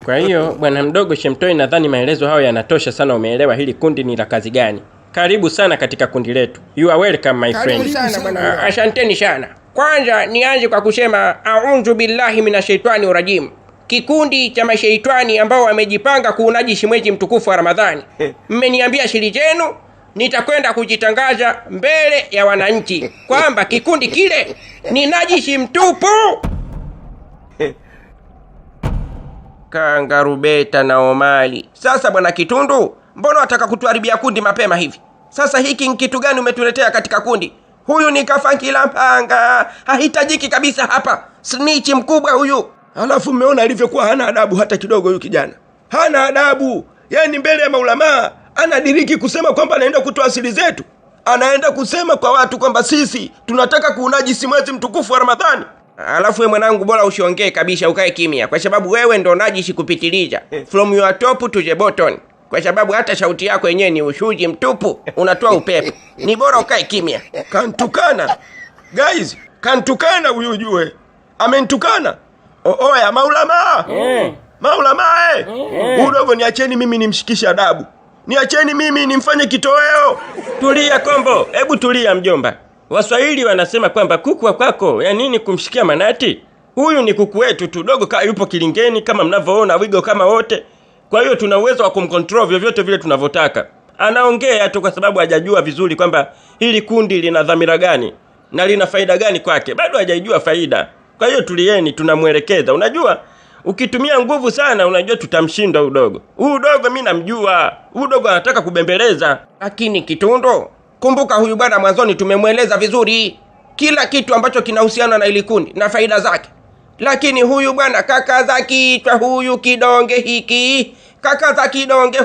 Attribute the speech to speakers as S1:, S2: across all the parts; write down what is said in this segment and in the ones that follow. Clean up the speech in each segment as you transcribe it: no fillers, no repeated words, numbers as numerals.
S1: Kwa hiyo bwana mdogo Shemtoi, nadhani maelezo hayo yanatosha sana. Umeelewa hili kundi ni la kazi gani? Karibu sana katika kundi letu. You are welcome my friend.
S2: Sana bwana.
S1: Asanteni sana. Kwanza nianze kwa kusema a'udhu billahi minashaitani rajim. Kikundi cha mashaitani ambao wamejipanga kuunajisi mwezi mtukufu wa Ramadhani. Mmeniambia siri zenu, nitakwenda kujitangaza mbele ya wananchi kwamba kikundi kile ni najisi mtupu. Kangarubeta na Omali. Sasa bwana Kitundu, mbona wataka kutuharibia kundi mapema hivi? Sasa hiki ni kitu gani umetuletea katika kundi? Huyu ni Kafankila Mpanga, hahitajiki kabisa hapa. Snitch mkubwa huyu.
S2: Alafu mmeona alivyokuwa hana adabu hata kidogo huyu kijana. Hana adabu. Yaani mbele ya maulamaa anadiriki kusema kwamba anaenda kutoa siri zetu. Anaenda kusema kwa watu kwamba sisi tunataka kuunajisi mwezi mtukufu wa Ramadhani.
S1: Alafu wewe mwanangu, bora usiongee kabisa, ukae kimya, kwa sababu wewe ndo najisi kupitiliza. From your top to the bottom. Kwa sababu hata sauti yako yenyewe ni ushuji mtupu, unatoa upepo. Ni bora ukae kimya.
S2: Kantukana. Guys, kantukana huyu ujue. Amenitukana. Oya maulamaa. Maulamaa udogo niacheni mimi nimshikishe adabu. Niacheni mimi nimfanye kitoweo.
S1: Tulia Kombo, hebu tulia mjomba. Waswahili wanasema kwamba kuku wa kwako ya nini kumshikia manati? Huyu ni kuku wetu tu, dogo yupo kilingeni kama mnavyoona, wigo kama wote. Kwa hiyo tuna uwezo wa kumcontrol vyovyote vile tunavyotaka. Anaongea tu kwa sababu hajajua vizuri kwamba hili kundi lina dhamira gani na lina faida gani kwake. Bado hajajua faida. Kwa hiyo tulieni, tunamuelekeza. Unajua, ukitumia nguvu sana unajua tutamshinda udogo. Udogo mimi namjua. Udogo anataka kubembeleza. Lakini Kitundu, kumbuka huyu bwana mwanzoni tumemweleza vizuri kila kitu ambacho kinahusiana na ili kundi na faida zake. Lakini huyu bwana kaka za kichwa, huyu kidonge hiki, kaka za kidonge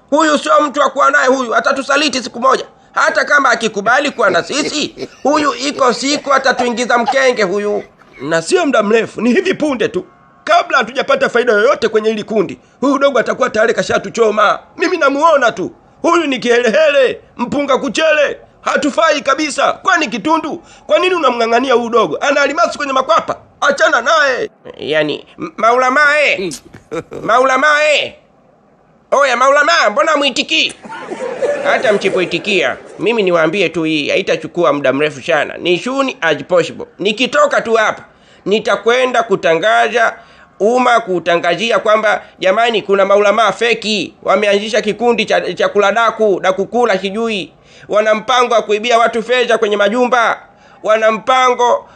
S1: huyu sio mtu wa kuwa naye. Huyu atatusaliti siku moja. Hata kama akikubali kuwa na sisi, huyu iko siku atatuingiza mkenge huyu.
S2: Na sio muda mrefu, ni hivi punde tu, kabla hatujapata faida yoyote kwenye hili kundi, huyu dogo atakuwa tayari kashatuchoma. Mimi namuona tu. Huyu ni kihelehele, mpunga kuchele, hatufai kabisa. Kwani Kitundu, kwa nini unamng'ang'ania huyu dogo? Ana alimasi kwenye makwapa. Achana naye.
S1: Yaani maulamae. Maulamae. Oya maulamaa, mbona muitiki? Hata mchipoitikia, mimi niwaambie tu hii haitachukua muda mrefu sana. Ni soon as possible. Nikitoka tu hapa, nitakwenda kutangaza kutangazia kwamba jamani, kuna maulamaa feki wameanzisha kikundi cha kuladaku na kukula sijui. Wana mpango wa kuibia watu fedha kwenye majumba. Wana mpango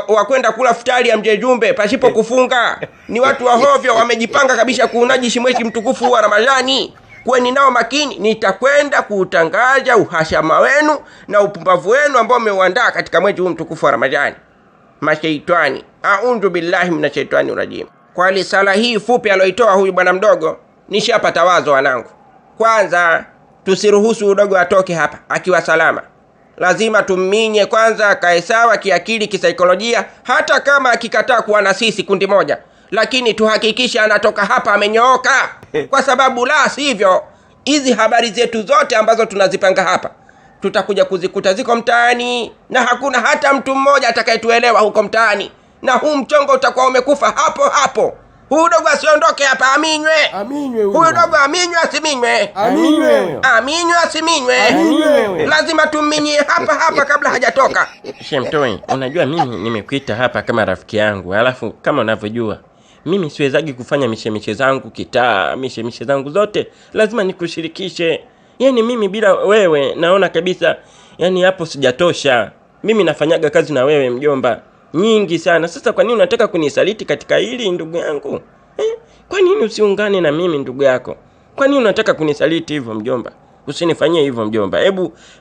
S1: wa kwenda kula futari ya Mzee Jumbe pasipo kufunga. Ni watu wa hovyo, wamejipanga kabisa kuunajisi mwezi mtukufu wa Ramadhani. Kweni nao makini, nitakwenda kutangaza uhashama wenu na upumbavu wenu ambao mmeuandaa katika mwezi huu mtukufu wa Ramadhani. Mashaitani, a'udhu billahi minashaitani rajim. Kwa risala hii fupi aloitoa huyu bwana mdogo, nishapata wazo wanangu. Kwanza, tusiruhusu udogo atoke hapa akiwa salama. Lazima tumminye kwanza, akae sawa kiakili, kisaikolojia. Hata kama akikataa kuwa na sisi kundi moja, lakini tuhakikisha anatoka hapa amenyooka. Kwa sababu la sivyo, hizi habari zetu zote ambazo tunazipanga hapa tutakuja kuzikuta ziko mtaani, na hakuna hata mtu mmoja atakayetuelewa huko mtaani, na huu mchongo utakuwa umekufa hapo hapo. Huyu dogo asiondoke hapa, aminywe. Huyu dogo aminywe asiminywe. Aminywe asiminywe. Lazima tumminyie hapa hapa kabla hajatoka. Shemtoi, unajua mimi nimekuita hapa kama rafiki yangu. Alafu kama unavyojua, mimi siwezagi kufanya mishemishe zangu kitaa, mishemishe zangu zote lazima nikushirikishe. Yaani mimi bila wewe naona kabisa, yaani hapo sijatosha. Mimi nafanyaga kazi na wewe mjomba nyingi sana. Sasa kwa nini unataka kunisaliti katika hili ndugu yangu? Kwa nini usiungane na mimi ndugu yako? Kwa nini unataka kunisaliti hivyo mjomba? Usinifanyie hivyo mjomba.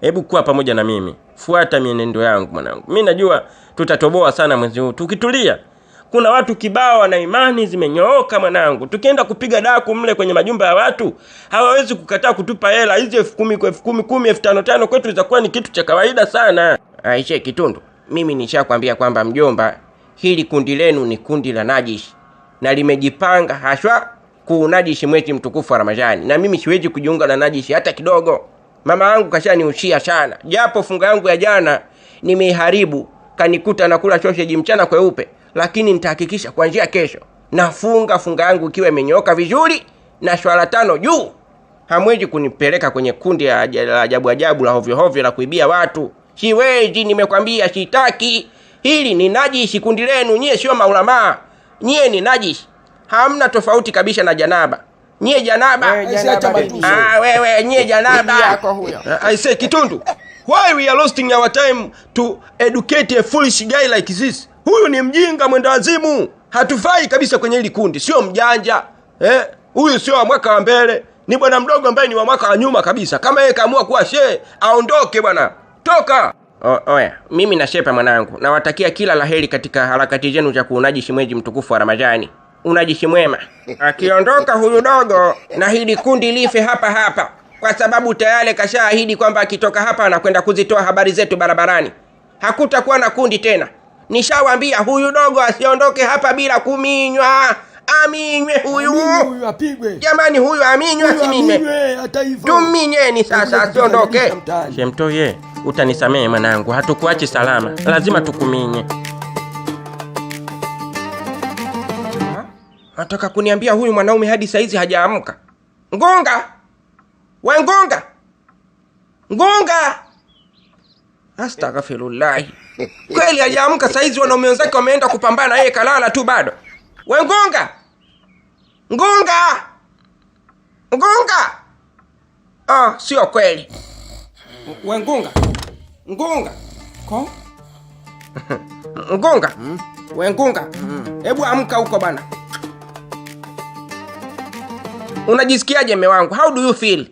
S1: Hebu kuwa pamoja na mimi. Fuata mienendo yangu mwanangu. Mimi najua tutatoboa sana mwezi huu tukitulia. Kuna watu kibao na imani zimenyooka mwanangu. Tukienda kupiga daku mle kwenye majumba ya watu, hawawezi kukataa kutupa hela hizi 10,000 kwa 10,000, 5,000 kwetu itakuwa ni kitu cha kawaida sana. Aisha Kitundu, mimi nishakwambia kwamba mjomba, hili kundi lenu ni kundi la najisi na limejipanga haswa kuunajisi mwezi mtukufu wa Ramadhani, na mimi siwezi kujiunga na najisi hata kidogo. Mama yangu kashaniushia sana, japo funga yangu ya jana nimeiharibu, kanikuta nakula sausage mchana kweupe, lakini nitahakikisha kuanzia kesho nafunga funga yangu ikiwa imenyoka vizuri na swala 5 juu. Hamwezi kunipeleka kwenye kundi la ajabu la hovyo hovyo la kuibia watu. Siwezi, nimekwambia sitaki. Hili ni najisi kundi lenu, nyie sio maulama. Nyie ni najisi. Hamna tofauti kabisa na janaba. Nyie janaba. Wewe nyie janaba yako huyo.
S2: I say Kitundu, why we are wasting our time to educate a foolish guy like this? Huyu ni mjinga mwenda wazimu. Hatufai kabisa kwenye hili kundi, sio mjanja. Huyu sio wa mwaka wa mbele, ni bwana mdogo ambaye ni wa mwaka wa nyuma kabisa. Kama yeye kaamua kuwa shehe, aondoke bwana. Toka.
S1: Oya, mimi na shepa mwanangu, nawatakia kila laheri katika harakati zenu za kuunajishi mwezi mtukufu wa Ramadhani. Unajishi mwema. Akiondoka huyu dogo na hili kundi life hapa, kwa sababu tayari kashaahidi kwamba akitoka hapa anakwenda kuzitoa habari zetu barabarani. Hakutakuwa na kundi tena. Nishawaambia huyu dogo asiondoke hapa bila kuminywa. Aminywe huyu.
S2: Huyu apigwe.
S1: Jamani, huyu aminywe asiminywe.
S2: Hata hivyo.
S1: Tuminyeni sasa asiondoke. Shemtoye, utanisamehe mwanangu, hatukuachi salama. Lazima tukuminye. Nataka kuniambia huyu mwanaume hadi saizi hajaamka. Ngunga! We Ngunga! Ngunga! Astaghfirullah. Kweli hajaamka saizi, wanaume wenzake wameenda kupambana, yeye kalala tu bado. We Ngunga! Ngunga! Ngunga! Sio kweli. We Ngunga! Ngunga! Ko? Ngunga! We Ngunga! Hebu amka huko bana. Unajisikiaje mme wangu? How do you feel?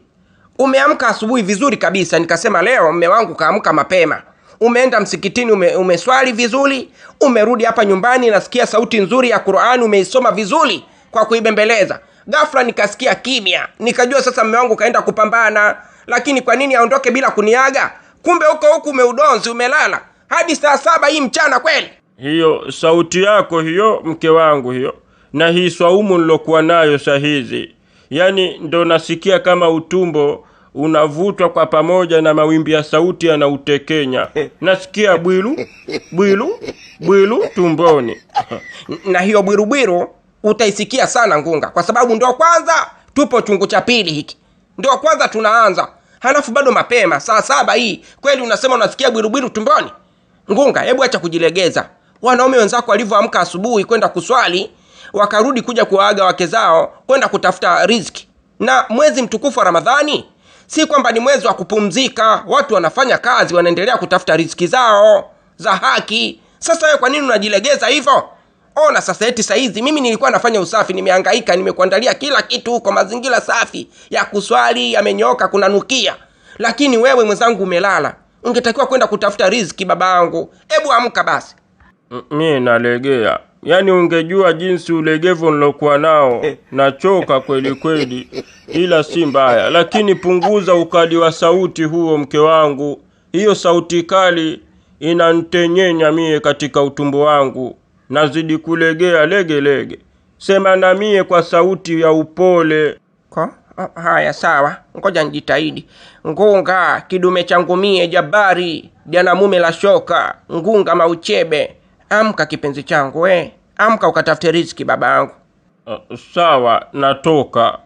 S1: Umeamka asubuhi vizuri kabisa, nikasema leo mme wangu kaamka mapema. Umeenda msikitini, umeswali vizuri, umerudi hapa nyumbani, nasikia sauti nzuri ya Qur'an umeisoma vizuri kwa kuibembeleza. Ghafla nikasikia kimya, nikajua sasa mme wangu kaenda kupambana. Lakini kwa nini aondoke bila kuniaga? Kumbe huko umeudonzi, umelala hadi saa 7 hii mchana kweli.
S3: Hiyo sauti yako hiyo, mke wangu hiyo, na hii swaumu nilokuwa nayo sahizi, yani ndo nasikia kama utumbo unavutwa kwa pamoja na mawimbi ya sauti yanautekenya. Nasikia bwilu tumboni.
S1: Na hiyo bwiru utaisikia sana Ngunga, kwa sababu ndio kwanza tupo chungu cha pili hiki. Ndio kwanza tunaanza. Halafu bado mapema, saa 7 hii. Kweli unasema unasikia bwiru tumboni? Ngunga, hebu acha kujilegeza. Wanaume wenzako walivyoamka asubuhi kwenda kuswali, wakarudi kuja kuwaaga wake zao kwenda kutafuta riziki. Na mwezi mtukufu wa Ramadhani si kwamba ni mwezi wa kupumzika. Watu wanafanya kazi, wanaendelea kutafuta riziki zao za haki. Sasa wewe kwa nini unajilegeza hivyo? Ona sasa, eti saizi mimi nilikuwa nafanya usafi, nimehangaika, nimekuandalia kila kitu huko, mazingira safi ya kuswali yamenyoka, kuna nukia. Lakini wewe mwenzangu umelala. Ungetakiwa kwenda kutafuta riziki babangu. Hebu amka basi.
S3: Mimi nalegea. Yani ungejua jinsi ulegevu nilokuwa nao. Nachoka kweli, ila si mbaya. Lakini punguza ukali wa sauti huo, mke wangu. Hiyo sauti kali inanitenyenya mie katika utumbo wangu. Nazidi kulegea lege. Sema na mie kwa sauti ya upole.
S1: Haya sawa, ngoja njitahidi. Ngunga, kidume changu mie Jabari, jana mume la shoka. Ngunga Mauchebe, amka kipenzi changu amka ukatafute riziki babangu.
S3: Sawa, natoka.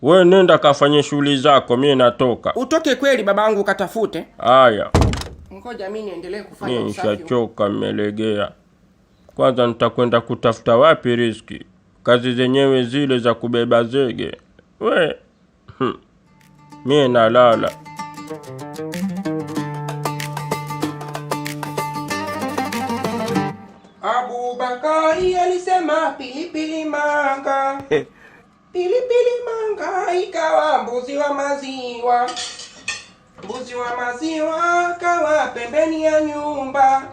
S3: We nenda kafanye shughuli zako, mie natoka.
S1: Utoke kweli babangu ukatafute?
S3: Haya.
S1: Ngoja mimi niendelee kufanya usafi.
S3: Nishachoka, mmelegea. Kwanza nitakwenda kutafuta wapi riziki? Kazi zenyewe zile za kubeba zege. Mie nalala.
S1: Abubakari alisema pilipili manga. Pilipili manga ikawa mbuzi wa maziwa. Mbuzi wa maziwa kawa pembeni ya nyumba.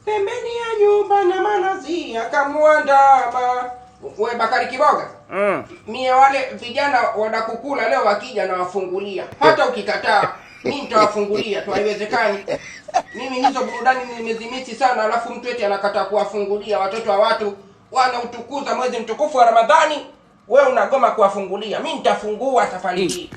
S1: Pembeni ya nyumba na manazi akamuandama. We Bakari Kiboga. Mie wale vijana wanakukula leo wakija na wafungulia. Hata ukikataa mimi nitawafungulia tu, haiwezekani. Mimi hizo burudani nimezimisi sana, alafu mtu eti anakataa kuwafungulia watoto wa watu wanautukuza mwezi mtukufu wa Ramadhani. Wewe unagoma kuwafungulia. Mimi nitafungua safari hii.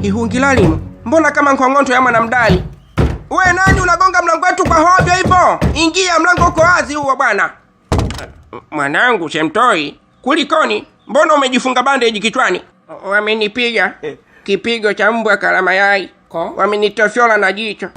S1: Ihungilali. Mbona kama nkongonto ya mwana mdali? We nani unagonga mlango wetu kwa hovyo hivyo? Ingia, mlango uko wazi huo bwana. Mwanangu Shemtoi, kulikoni? Mbona umejifunga bandeji kichwani? Wamenipiga kipigo cha mbwa kala mayai. Wamenitofyola na jicho.